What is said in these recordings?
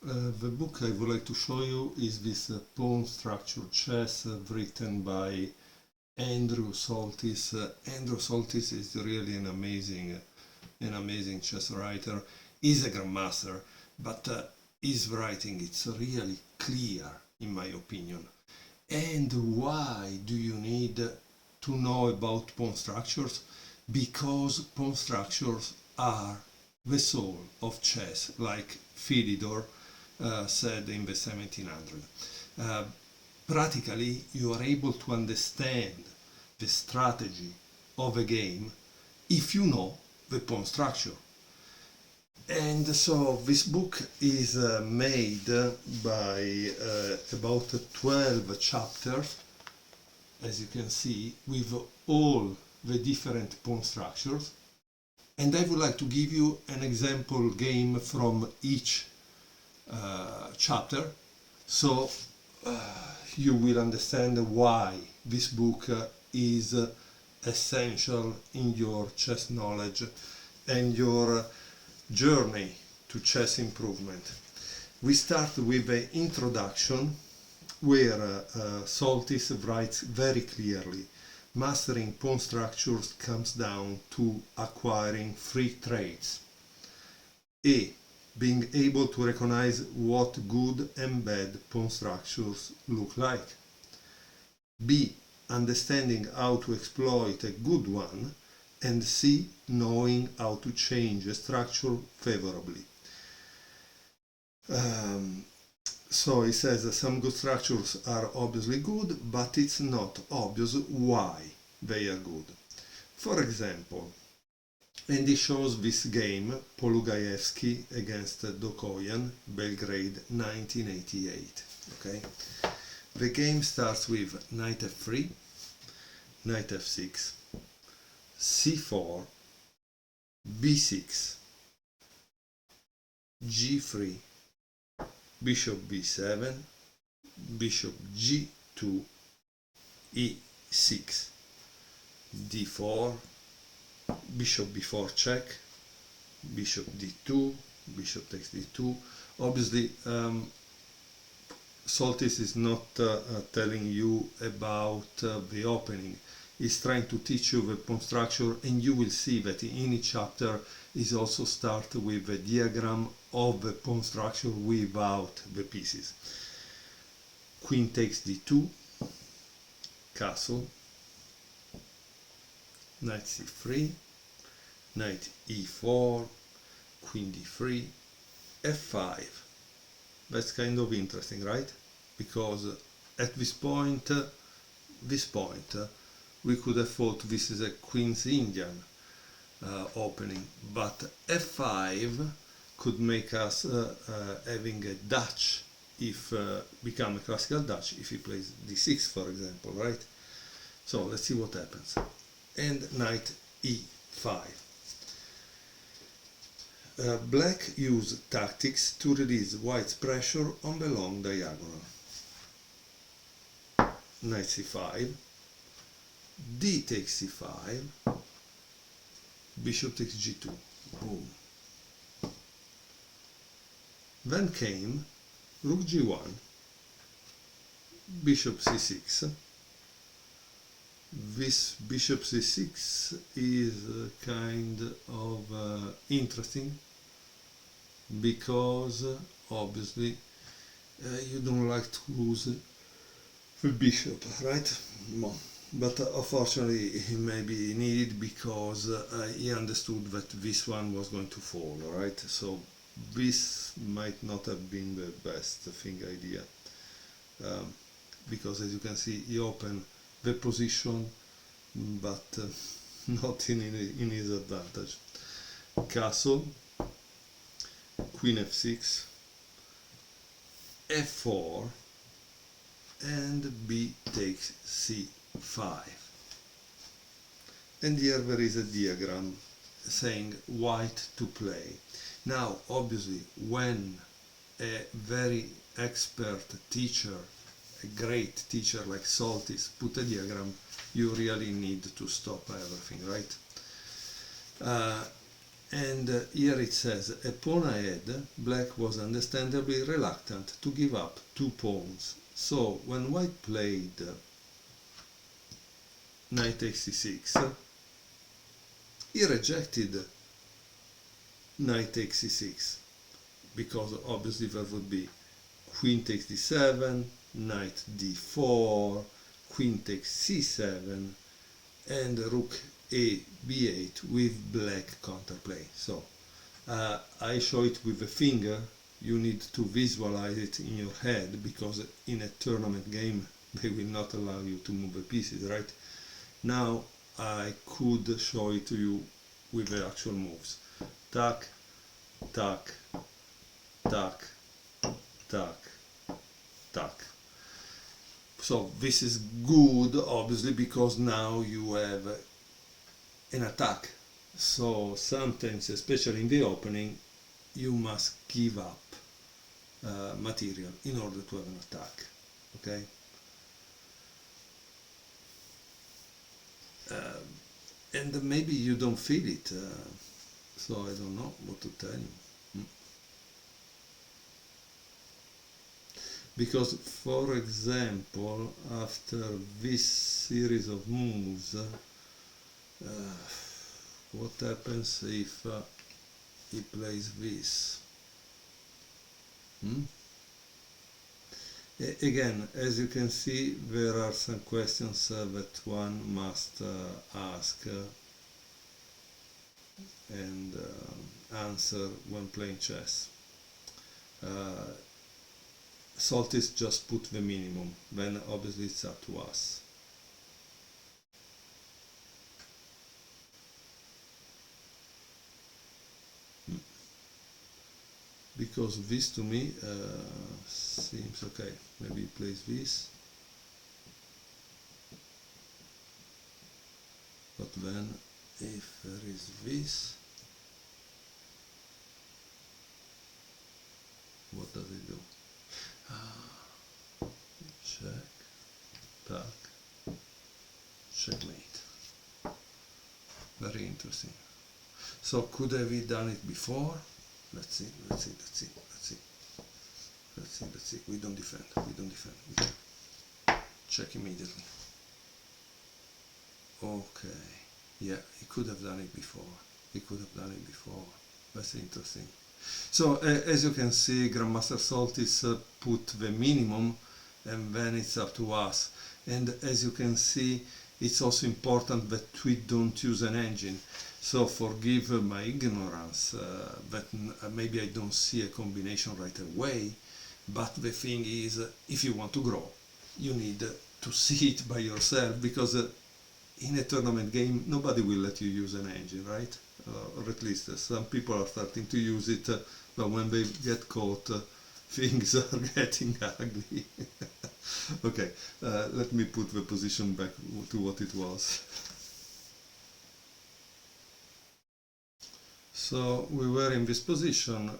The book I would like to show you is this Pawn Structure Chess written by Andrew Soltis. Andrew Soltis is really an amazing chess writer. He's a grandmaster, but his writing it's really clear in my opinion. And why do you need to know about pawn structures? Because pawn structures are the soul of chess, like Philidor said in the 1700s. Practically, you are able to understand the strategy of a game if you know the pawn structure. And so this book is made by about 12 chapters, as you can see, with all the different pawn structures. And I would like to give you an example game from each chapter, so you will understand why this book is essential in your chess knowledge and your journey to chess improvement. We start with the introduction, where Soltis writes very clearly: mastering pawn structures comes down to acquiring three traits. A. Being able to recognize what good and bad pawn structures look like. B. Understanding how to exploit a good one. And C. Knowing how to change a structure favorably. So he says that some good structures are obviously good, but it's not obvious why they are good. For example, and he shows this game, Polugajewski against Dokoyan, Belgrade, 1988. Okay? The game starts with knight f3, knight f6, c4, b6, g3, bishop b7, bishop g2, e6, d4, bishop b4 check, bishop d2, bishop takes d2. Obviously, Soltis is not telling you about the opening. He's trying to teach you the pawn structure, and you will see that in each chapter is also start with a diagram of the pawn structure without the pieces. Queen takes d2, castle, knight c3, knight e4, queen d3, f5. That's kind of interesting, right? Because at this point, we could have thought this is a Queen's Indian opening, but f5 could make us having a Dutch, if become a classical Dutch if he plays d6, for example, right? So let's see what happens. And knight e5. Black use tactics to release white's pressure on the long diagonal. Knight c5, d takes c5, bishop takes g2, boom. Then came rook g1, bishop c6. This bishop c6 is kind of interesting, because obviously you don't like to lose the bishop, right? But unfortunately it may be needed, because he understood that this one was going to fall, right? So this might not have been the best idea, because as you can see he opened the position, but not in his advantage. Castle, queen f6, f4, and b takes c5. And here there is a diagram saying white to play. Now obviously, when a very expert teacher, a great teacher like Soltis put a diagram, you really need to stop everything, right? And here it says, a pawn ahead, black was understandably reluctant to give up 2 pawns. So when white played knight takes c6, he rejected knight takes c6, because obviously there would be queen takes d7, knight d4, queen takes c7, and rook a b8 with black counterplay. So I show it with a finger. You need to visualize it in your head, because in a tournament game they will not allow you to move the pieces, right? Now I could show it to you with the actual moves. Tack, tack, tack, tack, tack. So this is good, obviously, because now you have an attack. So sometimes, especially in the opening, you must give up material in order to have an attack. Okay? And maybe you don't feel it, so I don't know what to tell you. Because, for example, after this series of moves, what happens if he plays this? Again, as you can see, there are some questions that one must ask and answer when playing chess. Soltis just put the minimum, then obviously it's up to us. Because this to me seems okay. Maybe he plays this, but then if there is this, what does it do? Check, tack, checkmate. Very interesting. So could have we done it before? Let's see. We don't defend. Check immediately. Okay. Yeah, he could have done it before. That's interesting. So as you can see, Grandmaster Soltis put the minimum, and then it's up to us. And as you can see, it's also important that we don't use an engine. So forgive my ignorance that maybe I don't see a combination right away, but the thing is, if you want to grow, you need to see it by yourself, because in a tournament game nobody will let you use an engine, right? Or at least some people are starting to use it, but when they get caught, things are getting ugly. Okay, let me put the position back to what it was. So we were in this position.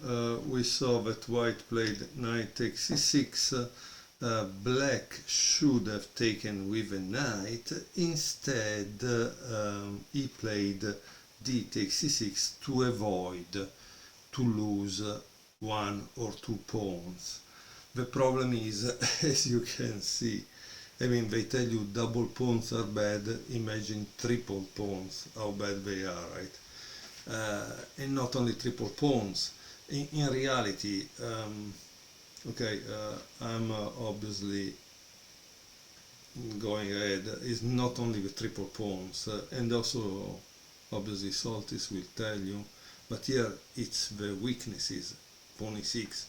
We saw that white played knight takes c6. Black should have taken with a knight. Instead, he played d takes c6 to avoid to lose 1 or 2 pawns. The problem is, as you can see, I mean, they tell you double pawns are bad. Imagine triple pawns, how bad they are, right? And not only triple pawns. In reality, okay, I'm obviously going ahead. Is not only the triple pawns, and also obviously Soltis will tell you, but here it's the weaknesses. Pawn e6,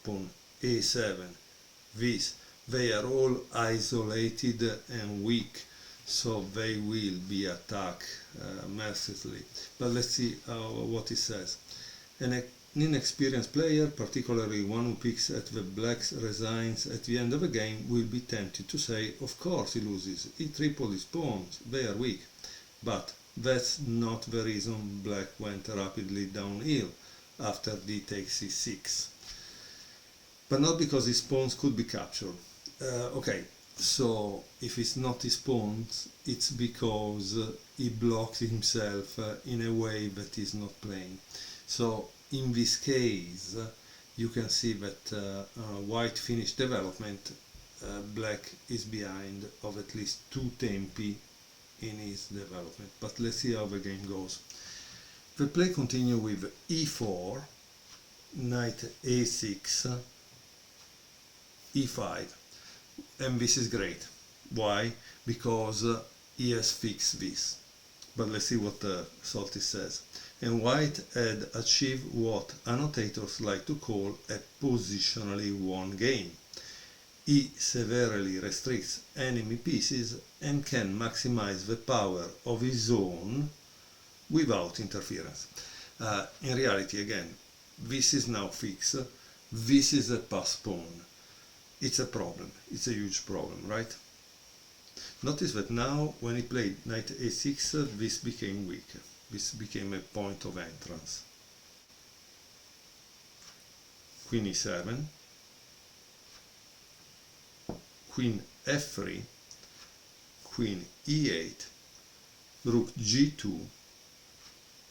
pawn a7, this. They are all isolated and weak, so they will be attacked mercilessly. But let's see what it says. An inexperienced player, particularly one who picks at the black's resigns at the end of a game, will be tempted to say, of course he loses, he tripled his pawns, they are weak. But that's not the reason black went rapidly downhill after d takes c6. But not because his pawns could be captured. Okay, So if it's not his pawn, it's because he blocks himself in a way that he's not playing. So in this case, you can see that white finished development, black is behind of at least 2 tempi in his development. But let's see how the game goes. The play continues with e4, knight a6, e5, and this is great. Why? Because he has fixed this. But let's see what Soltis says. And white had achieved what annotators like to call a positionally won game. He severely restricts enemy pieces and can maximize the power of his own without interference. In reality, again, this is now fixed. This is a pass pawn. It's a problem. It's a huge problem, right? Notice that now, when he played knight a6, this became weak. This became a point of entrance. Queen e7, queen f3, queen e8, rook g2,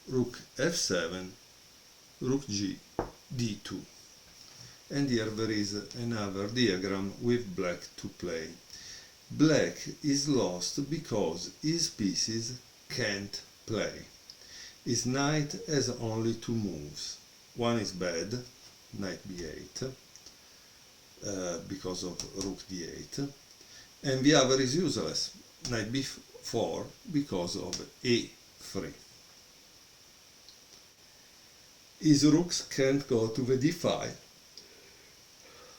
rook f7, rook g, d2. And here there is another diagram with black to play. Black is lost because his pieces can't play. His knight has only 2 moves. One is bad, knight b8, because of rook d8, and the other is useless, knight b4, because of a3. His rooks can't go to the d5,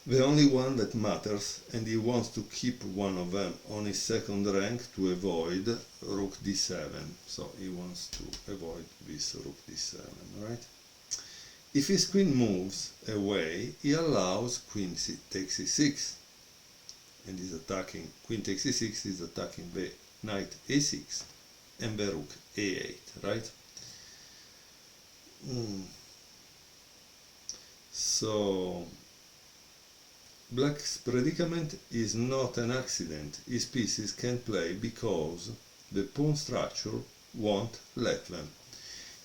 the only one that matters, and he wants to keep one of them on his second rank to avoid rook d7. So he wants to avoid this rook d7, right? If his queen moves away, he allows queen takes e6, and is attacking, queen takes e6 is attacking the knight a6 and the rook a8, right? So black's predicament is not an accident. His pieces can't play because the pawn structure won't let them.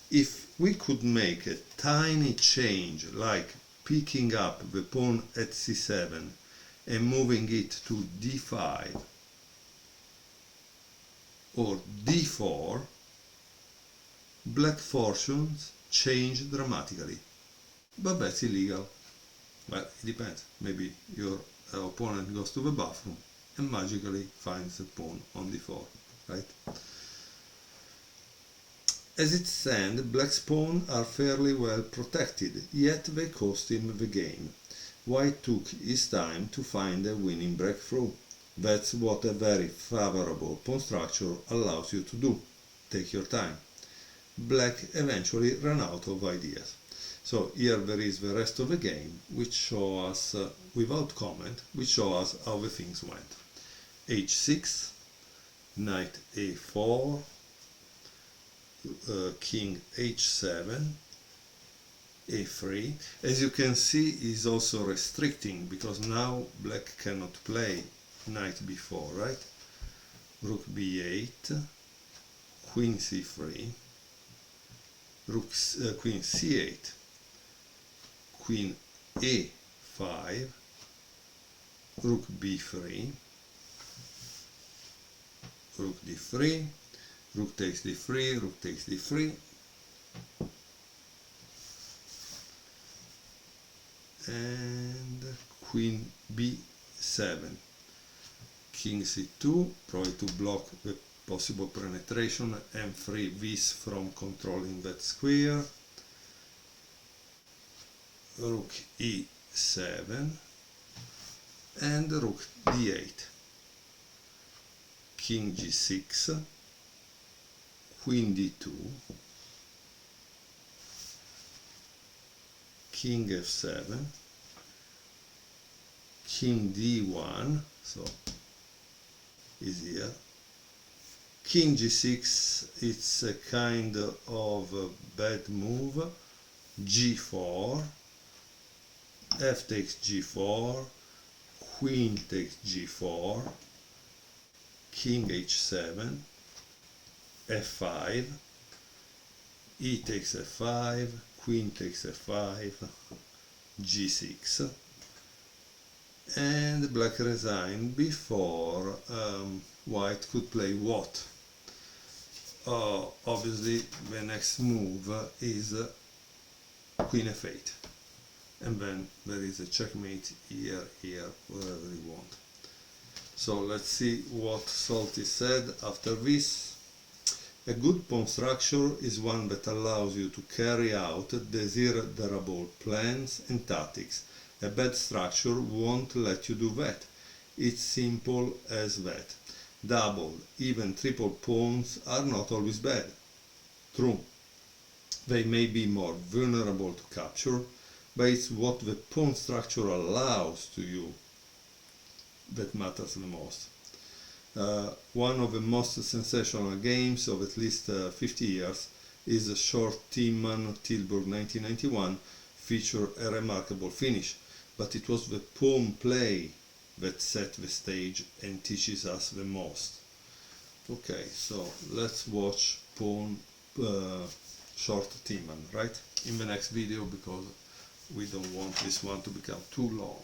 If we could make a tiny change, like picking up the pawn at c7 and moving it to d5 or d4, black fortunes change dramatically. But that's illegal. Well, it depends. Maybe your opponent goes to the bathroom and magically finds the pawn on d4, right? As it stands, black's pawns are fairly well protected, yet they cost him the game. White took his time to find a winning breakthrough. That's what a very favorable pawn structure allows you to do. Take your time. Black eventually ran out of ideas. So here there is the rest of the game, which show us, without comment, which show us how the things went. h6, knight a4, king h7, a3. As you can see, is also restricting, because now black cannot play knight b4, right? Rook b8, queen c3, queen c8, queen a5, rook b3, rook d3, rook takes d3, rook takes d3, and queen b7, king c2, probably to block the possible penetration and free this from controlling that square, rook e7, and rook d8, king g6, queen d2, king f7, king d1, so is here, king g6, it's a kind of a bad move, g4, f takes g4, queen takes g4, king h7, f5, e takes f5, queen takes f5, g6, and black resigned before white could play what? Obviously the next move is queen f8, and then there is a checkmate here, wherever you want. So let's see what Soltis said after this. A good pawn structure is one that allows you to carry out desirable plans and tactics. A bad structure won't let you do that. It's simple as that. Double, even triple pawns are not always bad. True, they may be more vulnerable to capture, but it's what the pawn structure allows to you that matters the most. One of the most sensational games of at least 50 years is Short Tiemann Tilburg 1991, featured a remarkable finish, but it was the pawn play that set the stage and teaches us the most. Okay, so let's watch pawn Short Tiemann, right? In the next video, because we don't want this one to become too long.